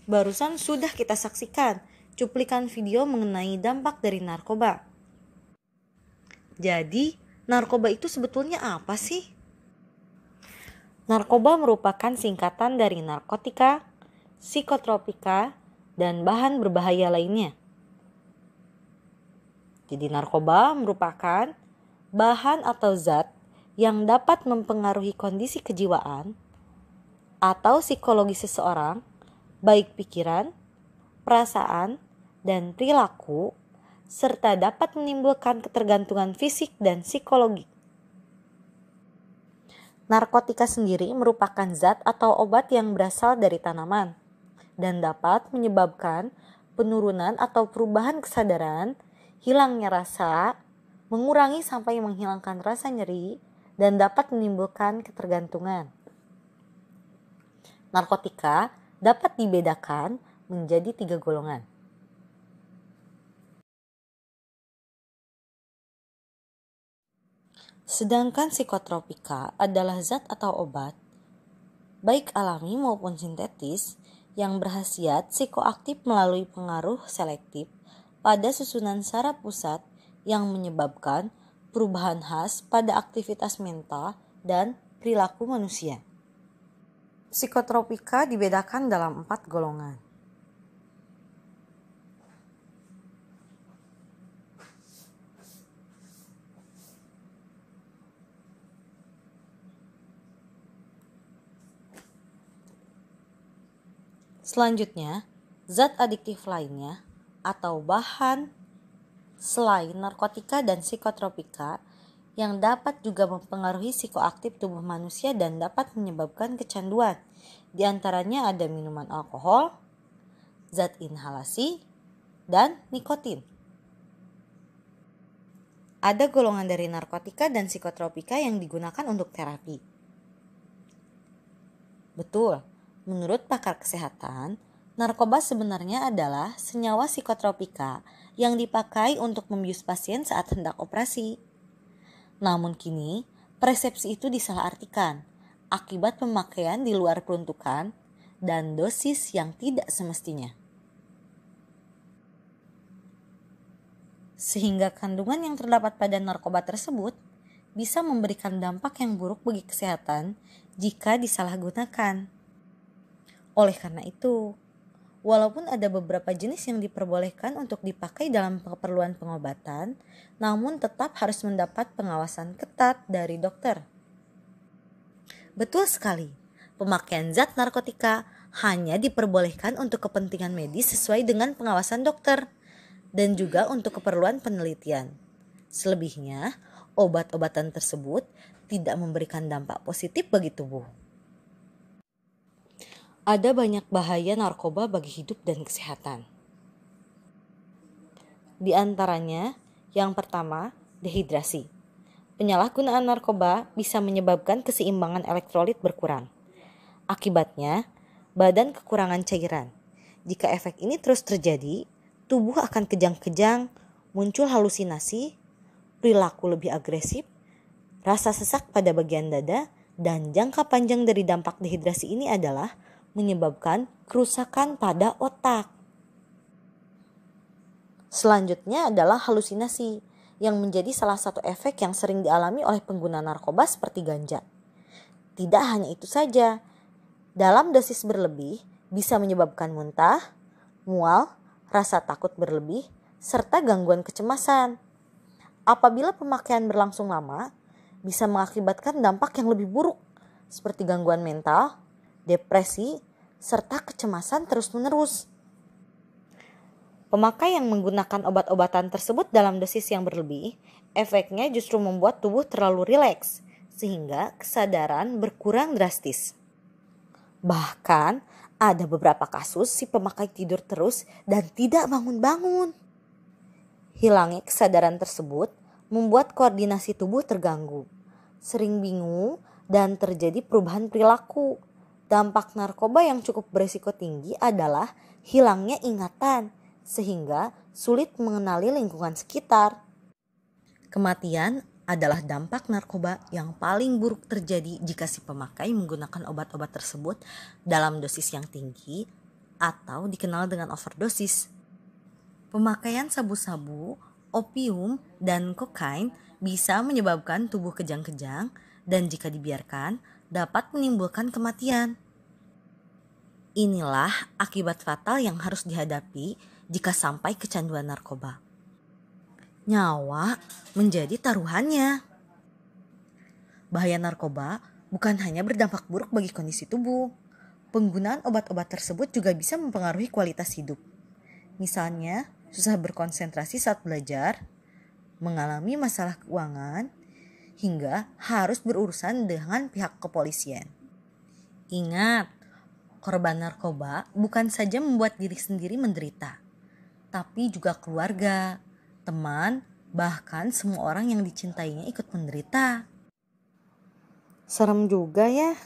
Barusan sudah kita saksikan cuplikan video mengenai dampak dari narkoba. Jadi, narkoba itu sebetulnya apa sih? Narkoba merupakan singkatan dari narkotika, psikotropika, dan bahan berbahaya lainnya. Jadi narkoba merupakan bahan atau zat yang dapat mempengaruhi kondisi kejiwaan atau psikologi seseorang, baik pikiran, perasaan, dan perilaku, serta dapat menimbulkan ketergantungan fisik dan psikologi. Narkotika sendiri merupakan zat atau obat yang berasal dari tanaman dan dapat menyebabkan penurunan atau perubahan kesadaran, hilangnya rasa, mengurangi sampai menghilangkan rasa nyeri, dan dapat menimbulkan ketergantungan. Narkotika dapat dibedakan menjadi 3 golongan. Sedangkan psikotropika adalah zat atau obat, baik alami maupun sintetis, yang berkhasiat psikoaktif melalui pengaruh selektif pada susunan saraf pusat yang menyebabkan perubahan khas pada aktivitas mental dan perilaku manusia. Psikotropika dibedakan dalam 4 golongan. Selanjutnya, zat adiktif lainnya atau bahan selain narkotika dan psikotropika yang dapat juga mempengaruhi psikoaktif tubuh manusia dan dapat menyebabkan kecanduan. Di antaranya ada minuman alkohol, zat inhalasi, dan nikotin. Ada golongan dari narkotika dan psikotropika yang digunakan untuk terapi. Betul, menurut pakar kesehatan, narkoba sebenarnya adalah senyawa psikotropika yang dipakai untuk membius pasien saat hendak operasi. Namun kini, persepsi itu disalahartikan akibat pemakaian di luar peruntukan dan dosis yang tidak semestinya. Sehingga kandungan yang terdapat pada narkoba tersebut bisa memberikan dampak yang buruk bagi kesehatan jika disalahgunakan. Oleh karena itu, walaupun ada beberapa jenis yang diperbolehkan untuk dipakai dalam keperluan pengobatan, namun tetap harus mendapat pengawasan ketat dari dokter. Betul sekali, pemakaian zat narkotika hanya diperbolehkan untuk kepentingan medis sesuai dengan pengawasan dokter dan juga untuk keperluan penelitian. Selebihnya, obat-obatan tersebut tidak memberikan dampak positif bagi tubuh. Ada banyak bahaya narkoba bagi hidup dan kesehatan. Di antaranya, yang pertama, dehidrasi. Penyalahgunaan narkoba bisa menyebabkan keseimbangan elektrolit berkurang. Akibatnya, badan kekurangan cairan. Jika efek ini terus terjadi, tubuh akan kejang-kejang, muncul halusinasi, perilaku lebih agresif, rasa sesak pada bagian dada, dan jangka panjang dari dampak dehidrasi ini adalah menyebabkan kerusakan pada otak. Selanjutnya adalah halusinasi, yang menjadi salah satu efek yang sering dialami oleh pengguna narkoba seperti ganja. Tidak hanya itu saja, dalam dosis berlebih bisa menyebabkan muntah, mual, rasa takut berlebih, serta gangguan kecemasan. Apabila pemakaian berlangsung lama, bisa mengakibatkan dampak yang lebih buruk, seperti gangguan mental, depresi, serta kecemasan terus-menerus. Pemakai yang menggunakan obat-obatan tersebut dalam dosis yang berlebih, efeknya justru membuat tubuh terlalu rileks, sehingga kesadaran berkurang drastis. Bahkan, ada beberapa kasus si pemakai tidur terus dan tidak bangun-bangun. Hilangnya kesadaran tersebut membuat koordinasi tubuh terganggu, sering bingung, dan terjadi perubahan perilaku. Dampak narkoba yang cukup berisiko tinggi adalah hilangnya ingatan, sehingga sulit mengenali lingkungan sekitar. Kematian adalah dampak narkoba yang paling buruk terjadi jika si pemakai menggunakan obat-obat tersebut dalam dosis yang tinggi atau dikenal dengan overdosis. Pemakaian sabu-sabu, opium, dan kokain bisa menyebabkan tubuh kejang-kejang dan jika dibiarkan dapat menimbulkan kematian. Inilah akibat fatal yang harus dihadapi jika sampai kecanduan narkoba. Nyawa menjadi taruhannya. Bahaya narkoba bukan hanya berdampak buruk bagi kondisi tubuh. Penggunaan obat-obat tersebut juga bisa mempengaruhi kualitas hidup. Misalnya, susah berkonsentrasi saat belajar, mengalami masalah keuangan, hingga harus berurusan dengan pihak kepolisian. Ingat, korban narkoba bukan saja membuat diri sendiri menderita, tapi juga keluarga, teman, bahkan semua orang yang dicintainya ikut menderita. Serem juga ya.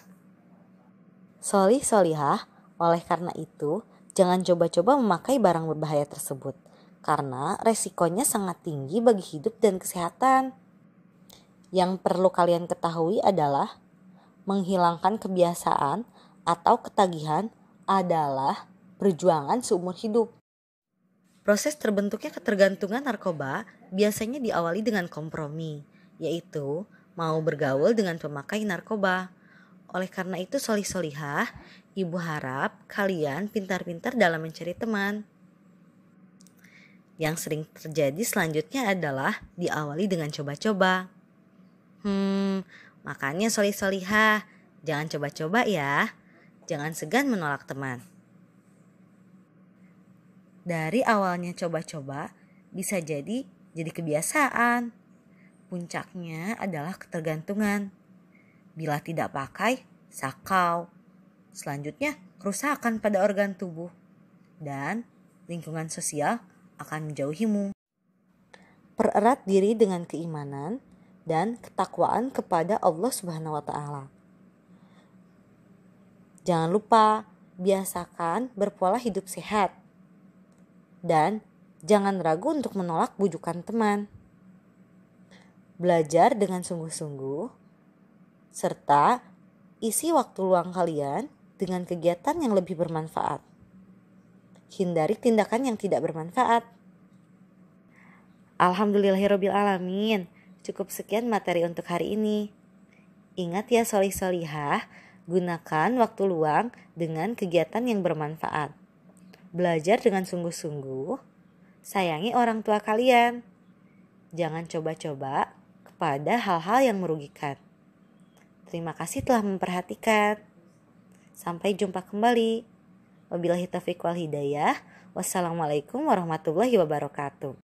Solih solihah, oleh karena itu, jangan coba-coba memakai barang berbahaya tersebut, karena resikonya sangat tinggi bagi hidup dan kesehatan. Yang perlu kalian ketahui adalah menghilangkan kebiasaan atau ketagihan adalah perjuangan seumur hidup. Proses terbentuknya ketergantungan narkoba biasanya diawali dengan kompromi, yaitu mau bergaul dengan pemakai narkoba. Oleh karena itu solih-solihah, ibu harap kalian pintar-pintar dalam mencari teman. Yang sering terjadi selanjutnya adalah diawali dengan coba-coba. Makanya solih-solihah, jangan coba-coba ya. Jangan segan menolak teman. Dari awalnya coba-coba, bisa jadi kebiasaan. Puncaknya adalah ketergantungan. Bila tidak pakai, sakau. Selanjutnya, kerusakan pada organ tubuh. Dan lingkungan sosial akan menjauhimu. Pererat diri dengan keimanan dan ketakwaan kepada Allah Subhanahu wa Ta'ala. Jangan lupa biasakan berpola hidup sehat. Dan jangan ragu untuk menolak bujukan teman. Belajar dengan sungguh-sungguh, serta isi waktu luang kalian dengan kegiatan yang lebih bermanfaat. Hindari tindakan yang tidak bermanfaat. Alhamdulillahirrabbilalamin. Cukup sekian materi untuk hari ini. Ingat ya solih-solihah, gunakan waktu luang dengan kegiatan yang bermanfaat. Belajar dengan sungguh-sungguh, sayangi orang tua kalian. Jangan coba-coba kepada hal-hal yang merugikan. Terima kasih telah memperhatikan. Sampai jumpa kembali. Wabillahi taufiq wal hidayah. Wassalamualaikum warahmatullahi wabarakatuh.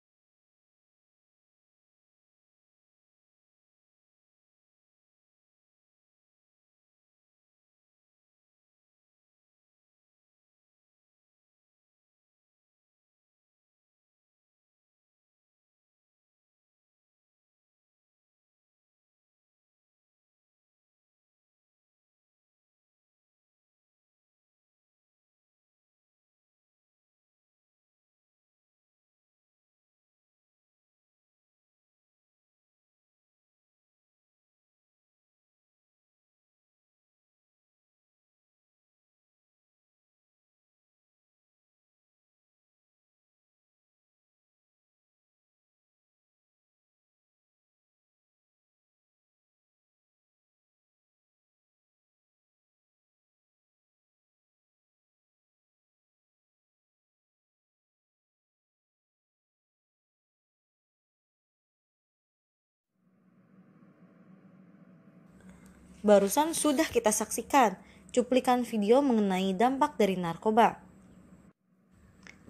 Barusan sudah kita saksikan cuplikan video mengenai dampak dari narkoba.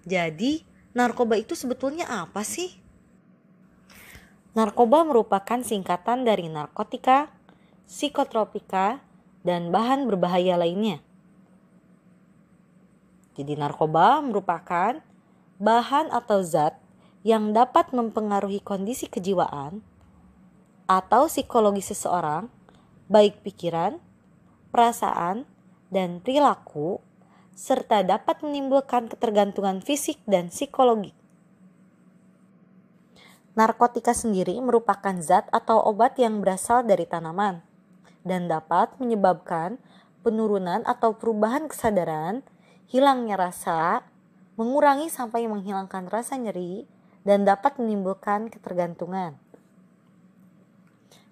Jadi, narkoba itu sebetulnya apa sih? Narkoba merupakan singkatan dari narkotika, psikotropika, dan bahan berbahaya lainnya. Jadi narkoba merupakan bahan atau zat yang dapat mempengaruhi kondisi kejiwaan atau psikologi seseorang, baik pikiran, perasaan, dan perilaku, serta dapat menimbulkan ketergantungan fisik dan psikologi. Narkotika sendiri merupakan zat atau obat yang berasal dari tanaman dan dapat menyebabkan penurunan atau perubahan kesadaran, hilangnya rasa, mengurangi sampai menghilangkan rasa nyeri, dan dapat menimbulkan ketergantungan.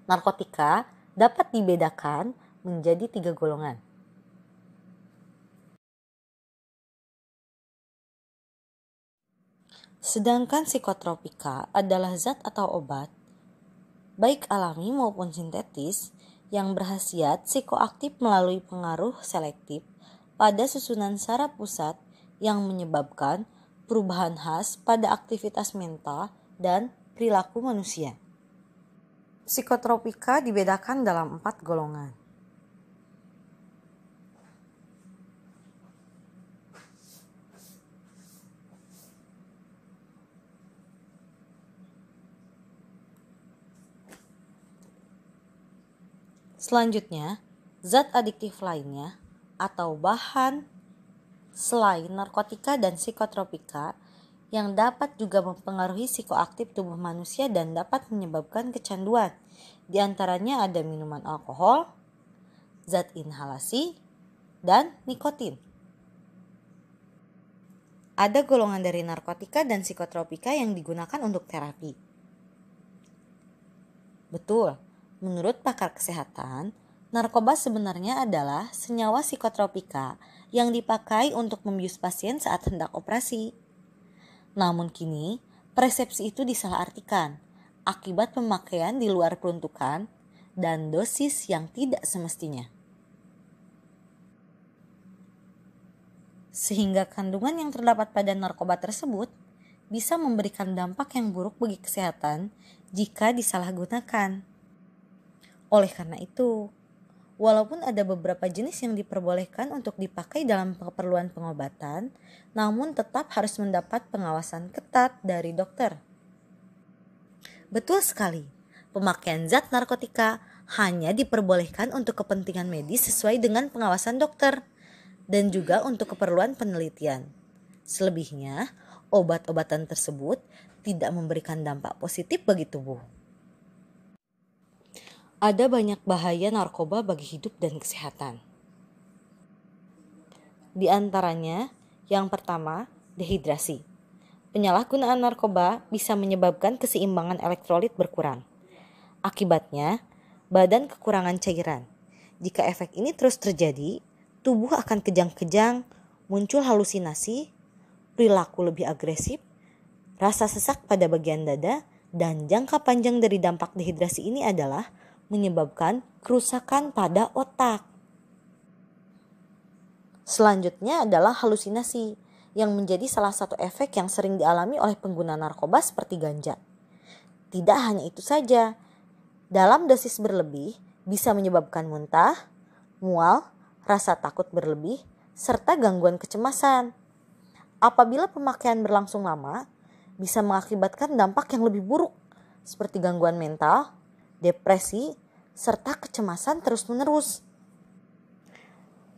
Narkotika dapat dibedakan menjadi 3 golongan. Sedangkan psikotropika adalah zat atau obat, baik alami maupun sintetis, yang berkhasiat psikoaktif melalui pengaruh selektif pada susunan saraf pusat yang menyebabkan perubahan khas pada aktivitas mental dan perilaku manusia. Psikotropika dibedakan dalam 4 golongan. Selanjutnya, zat adiktif lainnya atau bahan selain narkotika dan psikotropika yang dapat juga mempengaruhi psikoaktif tubuh manusia dan dapat menyebabkan kecanduan. Di antaranya ada minuman alkohol, zat inhalasi, dan nikotin. Ada golongan dari narkotika dan psikotropika yang digunakan untuk terapi. Betul, menurut pakar kesehatan, narkoba sebenarnya adalah senyawa psikotropika yang dipakai untuk membius pasien saat hendak operasi. Namun kini, persepsi itu disalahartikan akibat pemakaian di luar peruntukan dan dosis yang tidak semestinya. Sehingga kandungan yang terdapat pada narkoba tersebut bisa memberikan dampak yang buruk bagi kesehatan jika disalahgunakan. Oleh karena itu, walaupun ada beberapa jenis yang diperbolehkan untuk dipakai dalam keperluan pengobatan, namun tetap harus mendapat pengawasan ketat dari dokter. Betul sekali, pemakaian zat narkotika hanya diperbolehkan untuk kepentingan medis sesuai dengan pengawasan dokter dan juga untuk keperluan penelitian. Selebihnya, obat-obatan tersebut tidak memberikan dampak positif bagi tubuh. Ada banyak bahaya narkoba bagi hidup dan kesehatan. Di antaranya, yang pertama, dehidrasi. Penyalahgunaan narkoba bisa menyebabkan keseimbangan elektrolit berkurang. Akibatnya, badan kekurangan cairan. Jika efek ini terus terjadi, tubuh akan kejang-kejang, muncul halusinasi, perilaku lebih agresif, rasa sesak pada bagian dada, dan jangka panjang dari dampak dehidrasi ini adalah menyebabkan kerusakan pada otak. Selanjutnya adalah halusinasi, yang menjadi salah satu efek yang sering dialami oleh pengguna narkoba seperti ganja. Tidak hanya itu saja, dalam dosis berlebih bisa menyebabkan muntah, mual, rasa takut berlebih, serta gangguan kecemasan. Apabila pemakaian berlangsung lama, bisa mengakibatkan dampak yang lebih buruk, seperti gangguan mental, depresi, serta kecemasan terus-menerus.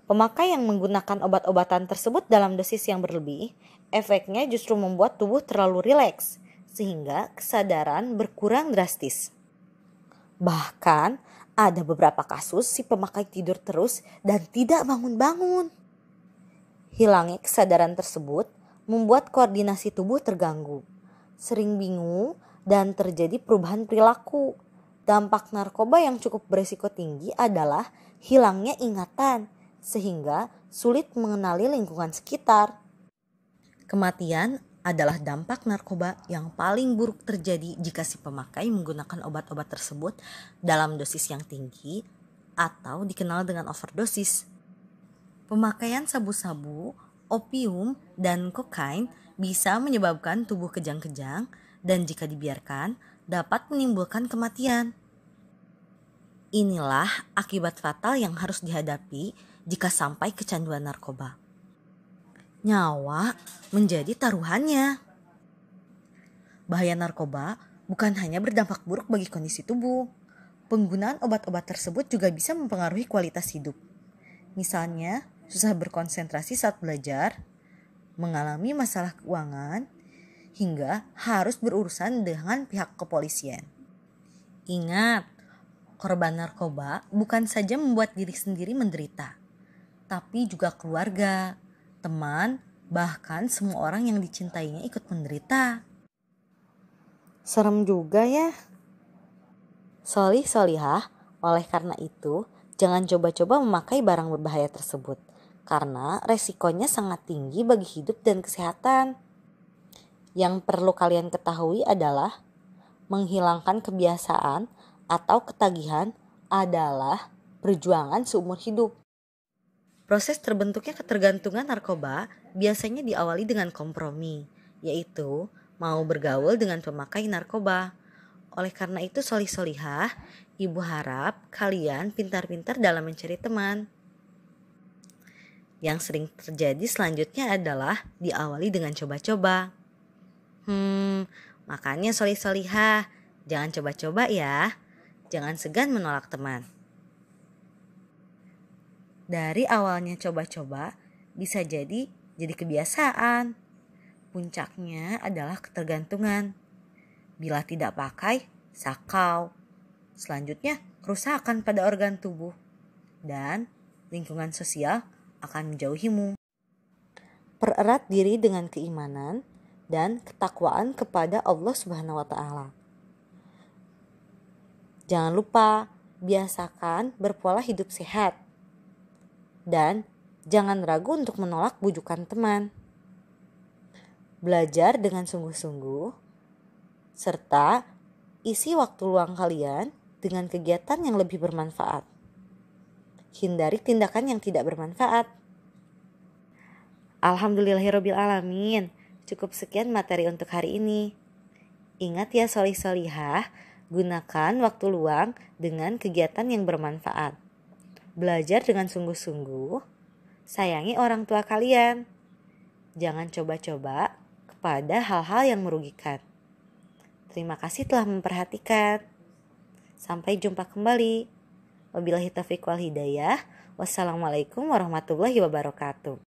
Pemakai yang menggunakan obat-obatan tersebut dalam dosis yang berlebih, efeknya justru membuat tubuh terlalu rileks, sehingga kesadaran berkurang drastis. Bahkan, ada beberapa kasus si pemakai tidur terus dan tidak bangun-bangun. Hilangnya kesadaran tersebut membuat koordinasi tubuh terganggu, sering bingung, dan terjadi perubahan perilaku. Dampak narkoba yang cukup berisiko tinggi adalah hilangnya ingatan, sehingga sulit mengenali lingkungan sekitar. Kematian adalah dampak narkoba yang paling buruk terjadi jika si pemakai menggunakan obat-obat tersebut dalam dosis yang tinggi atau dikenal dengan overdosis. Pemakaian sabu-sabu, opium, dan kokain bisa menyebabkan tubuh kejang-kejang dan jika dibiarkan dapat menimbulkan kematian. Inilah akibat fatal yang harus dihadapi jika sampai kecanduan narkoba. Nyawa menjadi taruhannya. Bahaya narkoba bukan hanya berdampak buruk bagi kondisi tubuh. Penggunaan obat-obat tersebut juga bisa mempengaruhi kualitas hidup. Misalnya, susah berkonsentrasi saat belajar, mengalami masalah keuangan, hingga harus berurusan dengan pihak kepolisian. Ingat, korban narkoba bukan saja membuat diri sendiri menderita, tapi juga keluarga, teman, bahkan semua orang yang dicintainya ikut menderita. Serem juga ya. Solih solihah, oleh karena itu, jangan coba-coba memakai barang berbahaya tersebut, karena resikonya sangat tinggi bagi hidup dan kesehatan. Yang perlu kalian ketahui adalah menghilangkan kebiasaan atau ketagihan adalah perjuangan seumur hidup. Proses terbentuknya ketergantungan narkoba biasanya diawali dengan kompromi, yaitu mau bergaul dengan pemakai narkoba. Oleh karena itu solih-solihah, ibu harap kalian pintar-pintar dalam mencari teman. Yang sering terjadi selanjutnya adalah diawali dengan coba-coba. Makanya solih-solihah, jangan coba-coba ya. Jangan segan menolak teman. Dari awalnya coba-coba, bisa jadi kebiasaan. Puncaknya adalah ketergantungan. Bila tidak pakai, sakau. Selanjutnya, kerusakan pada organ tubuh. Dan lingkungan sosial akan menjauhimu. Pererat diri dengan keimanan dan ketakwaan kepada Allah Subhanahu wa Ta'ala. Jangan lupa biasakan berpola hidup sehat dan jangan ragu untuk menolak bujukan teman. Belajar dengan sungguh-sungguh serta isi waktu luang kalian dengan kegiatan yang lebih bermanfaat. Hindari tindakan yang tidak bermanfaat. Alhamdulillahirrabbilalamin. Cukup sekian materi untuk hari ini. Ingat ya solih-solihah, gunakan waktu luang dengan kegiatan yang bermanfaat. Belajar dengan sungguh-sungguh, sayangi orang tua kalian. Jangan coba-coba kepada hal-hal yang merugikan. Terima kasih telah memperhatikan. Sampai jumpa kembali. Wabillahi taufiq wal hidayah. Wassalamualaikum warahmatullahi wabarakatuh.